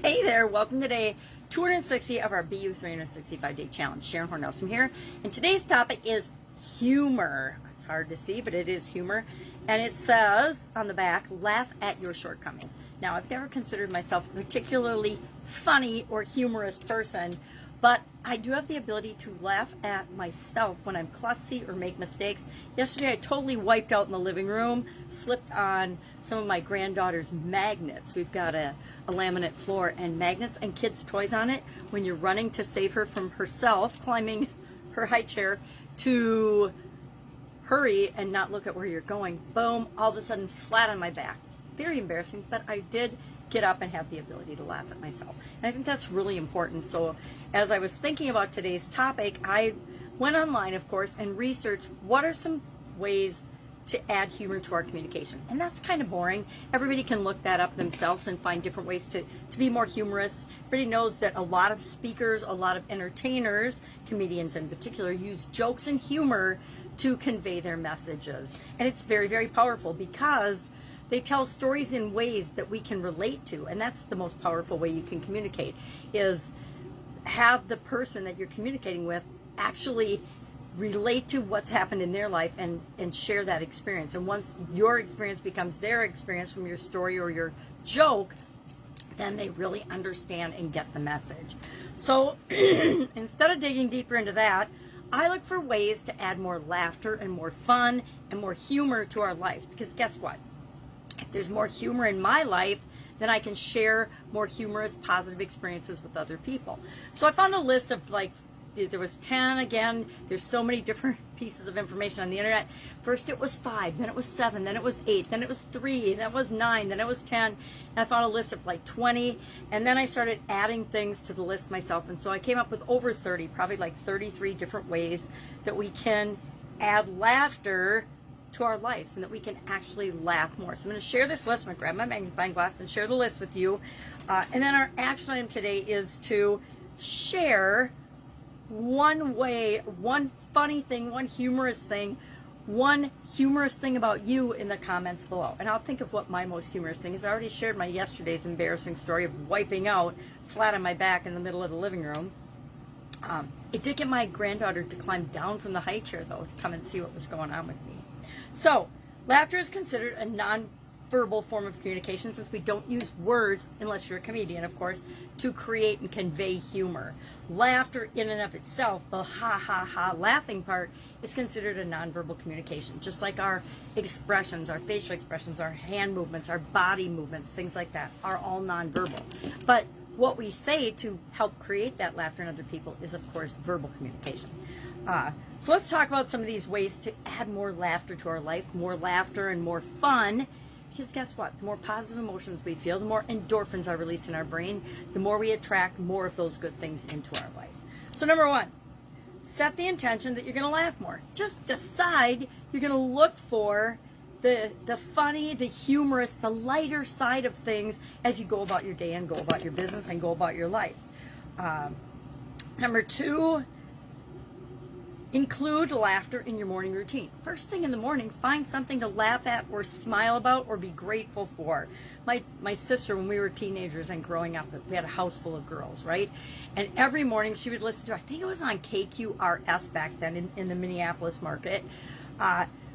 Hey there, welcome to day 260 of our BU 365-day challenge. Sharon Horne-Ellstrom here, and today's topic is humor. It's hard to see, but it is humor. And it says on the back, laugh at your shortcomings. Now, I've never considered myself a particularly funny or humorous person, but I do have the ability to laugh at myself when I'm klutzy or make mistakes. Yesterday, I totally wiped out in the living room, slipped on some of my granddaughter's magnets. We've got a laminate floor and magnets and kids' toys on it. When you're running to save her from herself, climbing her high chair to hurry and not look at where you're going, boom, all of a sudden flat on my back. Very embarrassing, but I did get up and have the ability to laugh at myself. And I think that's really important. So as I was thinking about today's topic, I went online, of course, and researched what are some ways to add humor to our communication. And that's kind of boring. Everybody can look that up themselves and find different ways to be more humorous. Everybody knows that a lot of speakers, a lot of entertainers, comedians in particular, use jokes and humor to convey their messages. And it's very, very powerful because they tell stories in ways that we can relate to, and that's the most powerful way you can communicate, is have the person that you're communicating with actually relate to what's happened in their life and share that experience. And once your experience becomes their experience from your story or your joke, then they really understand and get the message. So instead of digging deeper into that, I look for ways to add more laughter and more fun and more humor to our lives, because guess what? If there's more humor in my life, then I can share more humorous, positive experiences with other people. So I found a list of there was 10 again. There's so many different pieces of information on the internet. First it was 5, then it was 7, then it was 8, then it was 3, then it was 9, then it was 10. And I found a list of 20, and then I started adding things to the list myself. And so I came up with over 30, probably 33 different ways that we can add laughter to our lives and that we can actually laugh more. So I'm going to share this list. I'm going to grab my magnifying glass and share the list with you. And then our action item today is to share one way, one funny thing, one humorous thing about you in the comments below. And I'll think of what my most humorous thing is. I already shared my yesterday's embarrassing story of wiping out flat on my back in the middle of the living room. It did get my granddaughter to climb down from the high chair, though, to come and see what was going on with me. So, laughter is considered a non-verbal form of communication, since we don't use words, unless you're a comedian, of course, to create and convey humor. Laughter in and of itself, the ha-ha-ha laughing part, is considered a non-verbal communication, just like our expressions, our facial expressions, our hand movements, our body movements, things like that are all non-verbal. But what we say to help create that laughter in other people is, of course, verbal communication. So let's talk about some of these ways to add more laughter to our life, more laughter and more fun. Because guess what? The more positive emotions we feel, the more endorphins are released in our brain, the more we attract more of those good things into our life. So number 1, set the intention that you're going to laugh more. Just decide you're going to look for the funny, the humorous, the lighter side of things as you go about your day and go about your business and go about your life. Number 2, include laughter in your morning routine. First thing in the morning, find something to laugh at or smile about or be grateful for. My sister, when we were teenagers and growing up, we had a house full of girls, right? And every morning she would listen to, I think it was on KQRS back then in the Minneapolis market,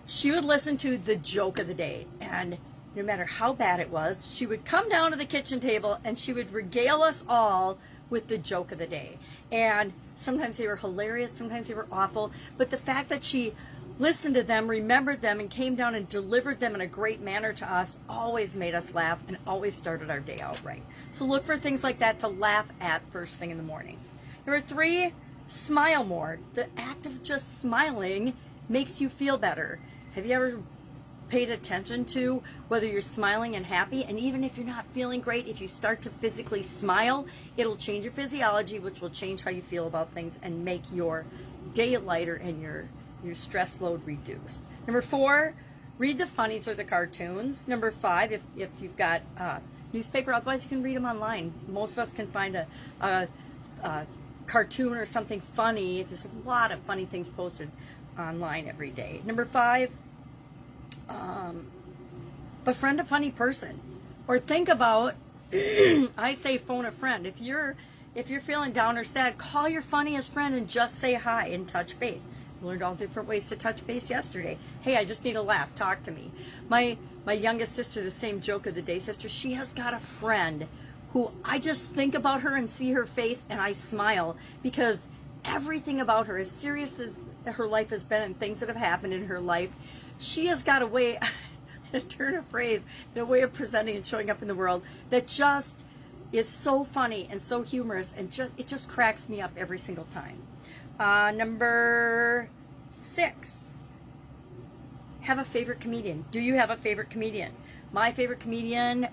she would listen to the joke of the day. And no matter how bad it was, she would come down to the kitchen table and she would regale us all with the joke of the day. And sometimes they were hilarious, sometimes they were awful, but the fact that she listened to them, remembered them, and came down and delivered them in a great manner to us always made us laugh and always started our day out right. So look for things like that to laugh at first thing in the morning. Number 3, smile more. The act of just smiling makes you feel better. Have you ever paid attention to whether you're smiling and happy? And even if you're not feeling great, if you start to physically smile, it'll change your physiology, which will change how you feel about things and make your day lighter and your stress load reduced. Number 4, read the funnies or the cartoons. Number 5, if you've got newspaper, otherwise you can read them online. Most of us can find a cartoon or something funny. There's a lot of funny things posted online every day. Number 5, befriend a funny person, or think about I say phone a friend. If you're feeling down or sad, call your funniest friend and just say hi and touch base. I learned all different ways to touch base yesterday. Hey, I just need a laugh. Talk to me. My youngest sister, the same joke of the day sister, she has got a friend who I just think about her and see her face and I smile, because everything about her, as serious as her life has been and things that have happened in her life, she has got a way, a turn of phrase, and a way of presenting and showing up in the world that just is so funny and so humorous, and it just cracks me up every single time. Number 6, have a favorite comedian. Do you have a favorite comedian? My favorite comedian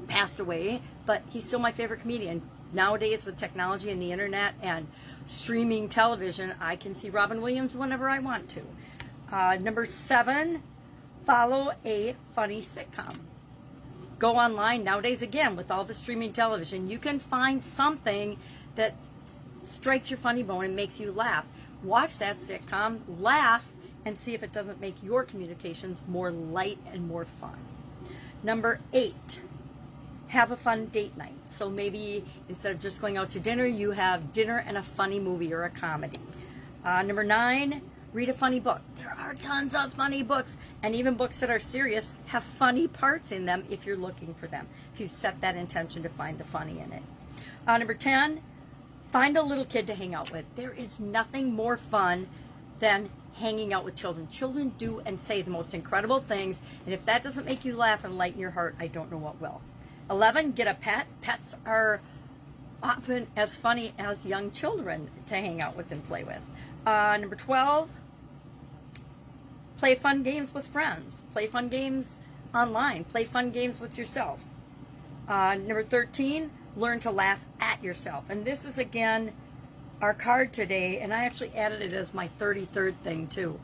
passed away, but he's still my favorite comedian. Nowadays, with technology and the internet and streaming television, I can see Robin Williams whenever I want to. Number 7, follow a funny sitcom. Go online nowadays, again, with all the streaming television, you can find something that strikes your funny bone and makes you laugh. Watch that sitcom, laugh, and see if it doesn't make your communications more light and more fun. Number 8, have a fun date night. So maybe instead of just going out to dinner, you have dinner and a funny movie or a comedy. Number 9, read a funny book. There are tons of funny books, and even books that are serious have funny parts in them if you're looking for them, if you set that intention to find the funny in it. Number 10, find a little kid to hang out with. There is nothing more fun than hanging out with children. Children do and say the most incredible things, and if that doesn't make you laugh and lighten your heart, I don't know what will. 11, get a pet. Pets are often as funny as young children to hang out with and play with. Number 12, play fun games with friends. Play fun games online. Play fun games with yourself. Number 13, learn to laugh at yourself. And this is, again, our card today, and I actually added it as my 33rd thing too,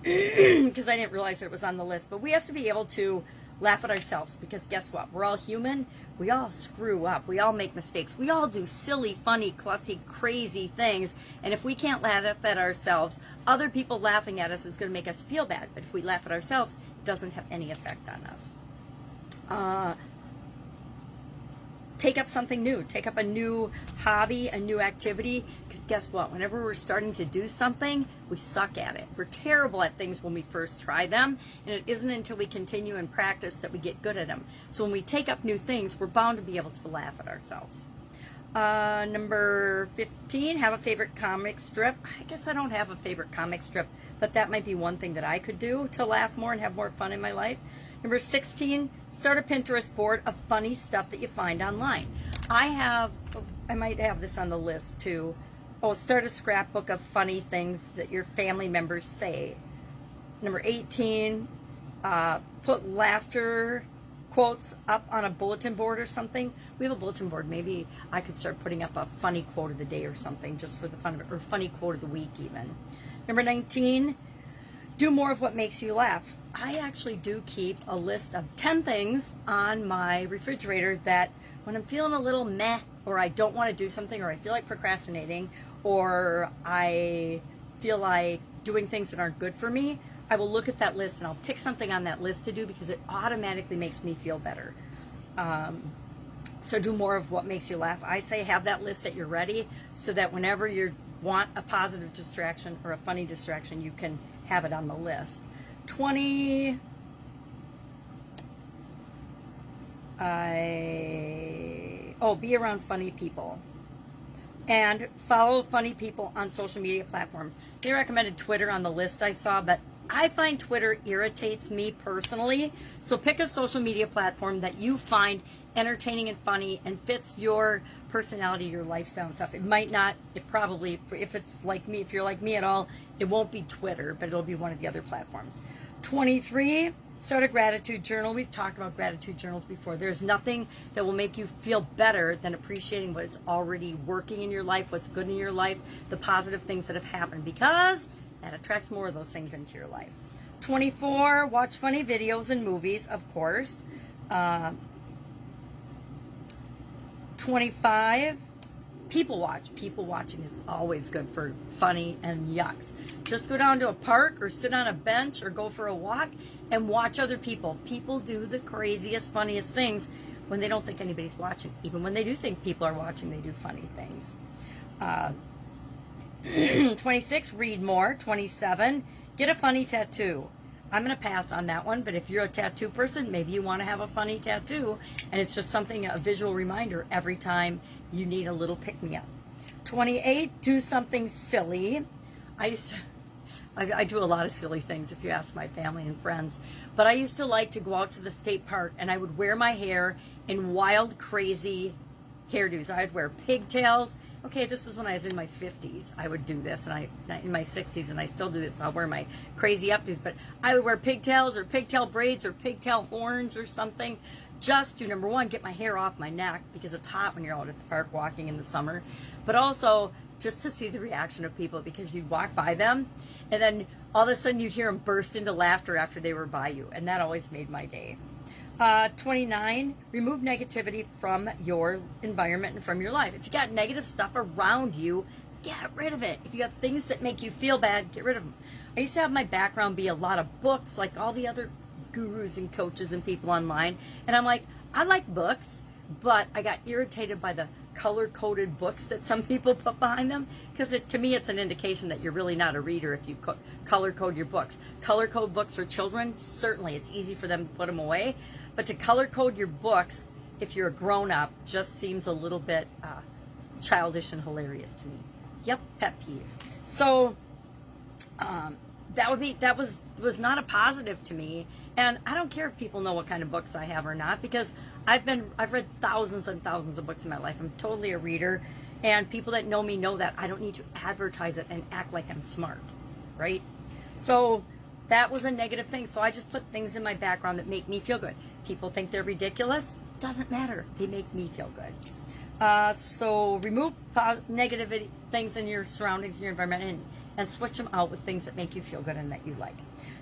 because I didn't realize it was on the list. But we have to be able to laugh at ourselves, because guess what? We're all human. We all screw up. We all make mistakes. We all do silly, funny, klutzy, crazy things. And if we can't laugh at ourselves, other people laughing at us is going to make us feel bad. But if we laugh at ourselves, it doesn't have any effect on us. Take up something new. Take up a new hobby, a new activity, because guess what? Whenever we're starting to do something, we suck at it. We're terrible at things when we first try them, and it isn't until we continue and practice that we get good at them. So when we take up new things, we're bound to be able to laugh at ourselves. Number 15, have a favorite comic strip. I guess I don't have a favorite comic strip, but that might be one thing that I could do to laugh more and have more fun in my life. Number 16, start a Pinterest board of funny stuff that you find online. I might have this on the list too. Oh, start a scrapbook of funny things that your family members say. Number 18, put laughter quotes up on a bulletin board or something. We have a bulletin board. Maybe I could start putting up a funny quote of the day or something, just for the fun of it, or funny quote of the week even. Number 19, do more of what makes you laugh. I actually do keep a list of 10 things on my refrigerator that when I'm feeling a little meh, or I don't want to do something, or I feel like procrastinating, or I feel like doing things that aren't good for me, I will look at that list and I'll pick something on that list to do, because it automatically makes me feel better. So do more of what makes you laugh. I say have that list at your ready, so that whenever you want a positive distraction or a funny distraction, you can have it on the list. 20, be around funny people. And follow funny people on social media platforms. They recommended Twitter on the list I saw, but I find Twitter irritates me personally. So pick a social media platform that you find entertaining and funny and fits your personality, your lifestyle and stuff. It might not, if it's like me, if you're like me at all, it won't be Twitter, but it'll be one of the other platforms. 23, start a gratitude journal. We've talked about gratitude journals before. There's nothing that will make you feel better than appreciating what is already working in your life, what's good in your life, the positive things that have happened, because that attracts more of those things into your life. 24, watch funny videos and movies, of course. 25, People watch. People watching is always good for funny and yucks. Just go down to a park or sit on a bench or go for a walk and watch other people. People do the craziest, funniest things when they don't think anybody's watching. Even when they do think people are watching, they do funny things. 26, read more. 27, get a funny tattoo. I'm going to pass on that one, but if you're a tattoo person, maybe you want to have a funny tattoo, and it's just something, a visual reminder every time you need a little pick-me-up. 28, do something silly. I do a lot of silly things, if you ask my family and friends, but I used to like to go out to the state park, and I would wear my hair in wild, crazy hairdos. I would wear pigtails. Okay, this was when I was in my 50s. I would do this, and in my 60s, and I still do this. I'll wear my crazy updos, but I would wear pigtails or pigtail braids or pigtail horns or something, just to, number one, get my hair off my neck, because it's hot when you're out at the park walking in the summer, but also just to see the reaction of people, because you'd walk by them, and then all of a sudden you'd hear them burst into laughter after they were by you, and that always made my day. 29, remove negativity from your environment and from your life. If you got negative stuff around you, get rid of it. If you have things that make you feel bad, get rid of them. I used to have my background be a lot of books, like all the other gurus and coaches and people online, and I'm like, I like books, but I got irritated by the color-coded books that some people put behind them, because to me it's an indication that you're really not a reader if you color-code your books. Color-code books for children, certainly it's easy for them to put them away, but to color-code your books if you're a grown-up just seems a little bit childish and hilarious to me. Yep, pet peeve. So that was not a positive to me, and I don't care if people know what kind of books I have or not, because I've read thousands and thousands of books in my life. I'm totally a reader, and people that know me know that I don't need to advertise it and act like I'm smart, right? So that was a negative thing. So I just put things in my background that make me feel good. People think they're ridiculous. Doesn't matter. They make me feel good. So remove negative things in your surroundings, in your environment, and switch them out with things that make you feel good and that you like.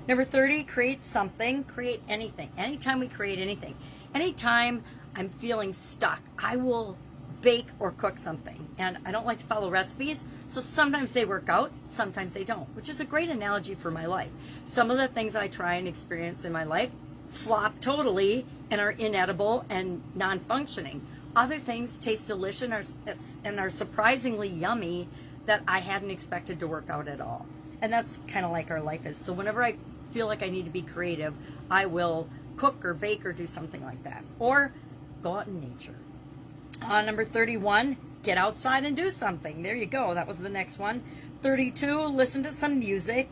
Number 30, create something. Create anything. Anytime we create anything. Anytime I'm feeling stuck, I will bake or cook something. And I don't like to follow recipes, so sometimes they work out, sometimes they don't, which is a great analogy for my life. Some of the things I try and experience in my life flop totally and are inedible and non-functioning. Other things taste delicious and are surprisingly yummy that I hadn't expected to work out at all. And that's kind of like our life is. So whenever I feel like I need to be creative, I will cook or bake or do something like that. Or go out in nature. Number 31, get outside and do something. There you go. That was the next one. 32, listen to some music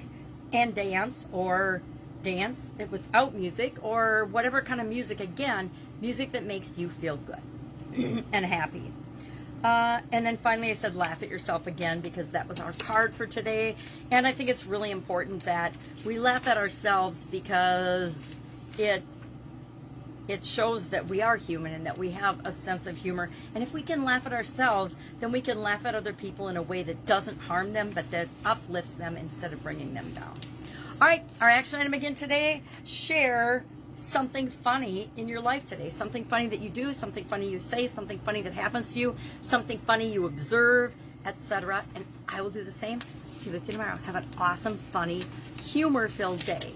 and dance, or dance without music, or whatever kind of music. Again, music that makes you feel good and happy. And then finally I said laugh at yourself again, because that was our card for today. And I think it's really important that we laugh at ourselves, because it shows that we are human and that we have a sense of humor. And if we can laugh at ourselves, then we can laugh at other people in a way that doesn't harm them, but that uplifts them instead of bringing them down. All right, our action item again today, share something funny in your life today. Something funny that you do, something funny you say, something funny that happens to you, something funny you observe, etc. And I will do the same. See you with you tomorrow. Have an awesome, funny, humor-filled day.